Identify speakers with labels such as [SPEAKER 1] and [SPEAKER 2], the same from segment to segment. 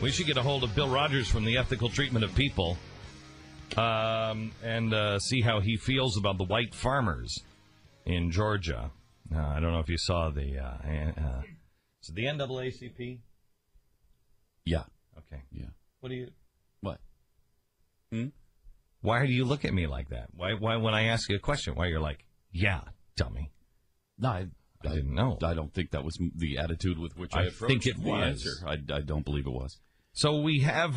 [SPEAKER 1] We should get a hold of Bill Rogers from the Ethical Treatment of People and see how he feels about the white farmers in Georgia. I don't know if you saw the is it the NAACP?
[SPEAKER 2] Yeah.
[SPEAKER 1] Okay.
[SPEAKER 2] Yeah.
[SPEAKER 1] What?
[SPEAKER 2] Why
[SPEAKER 1] do you look at me like that? Why when I ask you a question, why you're like, yeah, dummy?
[SPEAKER 2] No, I
[SPEAKER 1] didn't know.
[SPEAKER 2] I don't think that was the attitude with which I approached
[SPEAKER 1] think it
[SPEAKER 2] the
[SPEAKER 1] was.
[SPEAKER 2] answer. I don't believe it was.
[SPEAKER 1] So we have,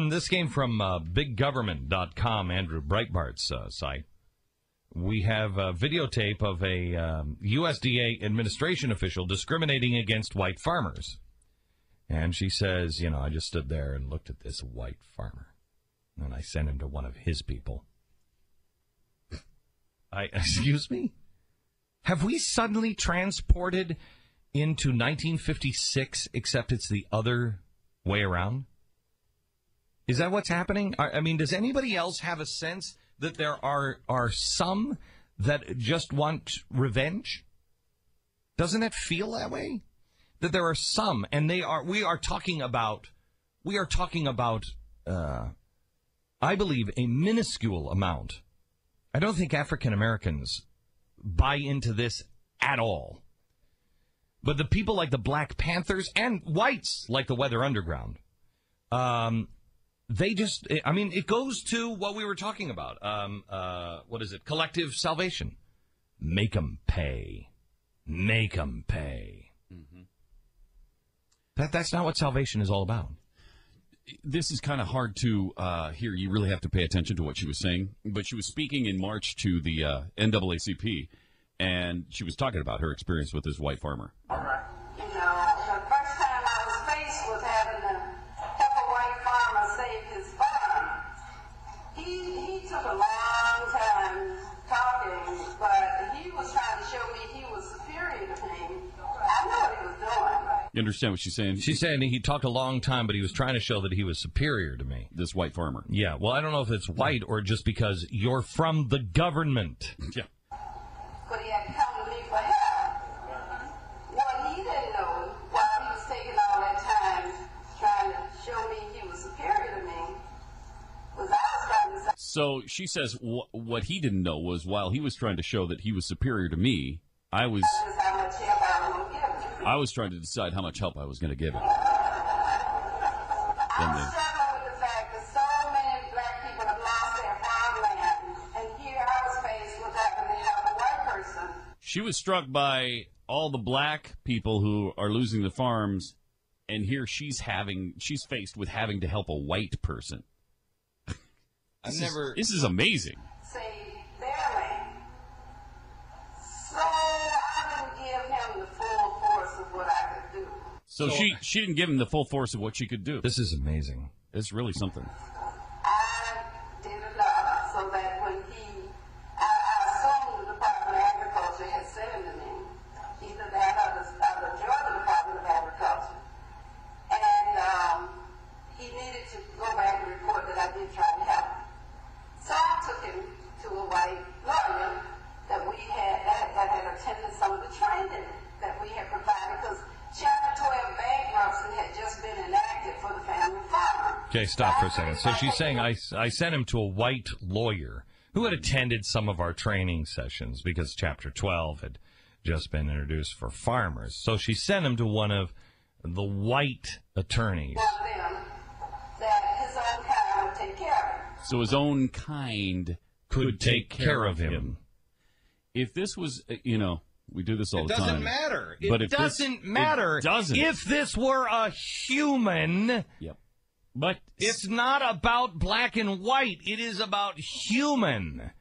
[SPEAKER 1] this came from biggovernment.com, Andrew Breitbart's site. We have a videotape of a USDA administration official discriminating against white farmers. And she says, I just stood there and looked at this white farmer. And I sent him to one of his people. Excuse me? Have we suddenly transported into 1956, except it's the other way around? Is that what's happening? I mean, does anybody else have a sense that there are some that just want revenge? Doesn't it feel that way? That there are some, and we are talking about, I believe, a minuscule amount. I don't think African Americans buy into this at all. But the people like the Black Panthers and whites like the Weather Underground, they just, it goes to what we were talking about. What is it? Collective salvation. Make 'em pay. Make 'em pay. Mm-hmm. That's not what salvation is all about.
[SPEAKER 2] This is kind of hard to hear. You really have to pay attention to what she was saying. But she was speaking in March to the NAACP, and she was talking about her experience with this white farmer.
[SPEAKER 3] The first time I was faced with having to help a white farmer save his farm, he took a long time talking, but he was trying to show me he was superior to me. I knew what he was doing.
[SPEAKER 2] You understand what she's saying?
[SPEAKER 1] She's saying he talked a long time, but he was trying to show that he was superior to me.
[SPEAKER 2] This white farmer.
[SPEAKER 1] Yeah, well, I don't know if it's white or just because you're from the government.
[SPEAKER 2] Yeah.
[SPEAKER 3] But he had come to me for help. What he didn't know, while he was taking all that time trying to show me he was superior to me, was I was trying to say.
[SPEAKER 2] So she says what he didn't know was while he was trying to show that he was superior to me, I was trying to decide how much help I was going to give him.
[SPEAKER 3] I'm struggling with the fact that so many black people have lost their farmland, and here I was faced with having to help a white person.
[SPEAKER 2] She was struck by all the black people who are losing the farms, and here she's faced with having to help a white person. This is amazing.
[SPEAKER 3] Save their land. So I didn't give him the full force of what I could do.
[SPEAKER 2] So she didn't give him the full force of what she could do.
[SPEAKER 1] This is amazing.
[SPEAKER 2] It's really something.
[SPEAKER 3] I did enough so that when I assumed the Department of Agriculture had sent him to me, either that or the Georgia Department of Agriculture, and he needed to go back and report that I did try to help him. So I took him to a white lawyer that had attended some of the training that we had provided, because Chapter 12 bankruptcy had just been enacted for the family farmer.
[SPEAKER 1] Okay, stop for a second. So she's saying I sent him to a white lawyer who had attended some of our training sessions because Chapter 12 had just been introduced for farmers. So she sent him to one of the white attorneys.
[SPEAKER 3] One of them that his own kind would take care of him.
[SPEAKER 2] So his own kind
[SPEAKER 1] could take care of him.
[SPEAKER 2] If this was, we do this all the time.
[SPEAKER 1] It doesn't matter.
[SPEAKER 2] It
[SPEAKER 1] doesn't matter.
[SPEAKER 2] It doesn't.
[SPEAKER 1] If this were a human,
[SPEAKER 2] yep. But
[SPEAKER 1] it's not about black and white. It is about human.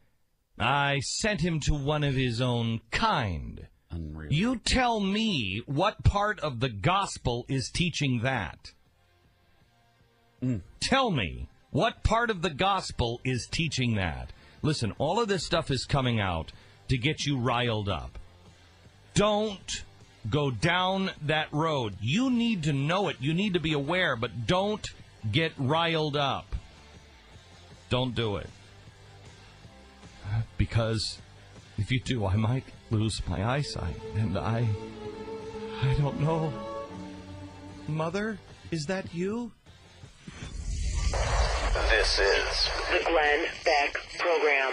[SPEAKER 1] I sent him to one of his own kind.
[SPEAKER 2] Unreal.
[SPEAKER 1] You tell me what part of the gospel is teaching that. Tell me what part of the gospel is teaching that. Listen, all of this stuff is coming out to get you riled up. Don't go down that road. You need to know it. You need to be aware, but don't get riled up. Don't do it. Because if you do, I might lose my eyesight. And I don't know. Mother, is that you?
[SPEAKER 4] This is
[SPEAKER 5] The Glenn Beck Program.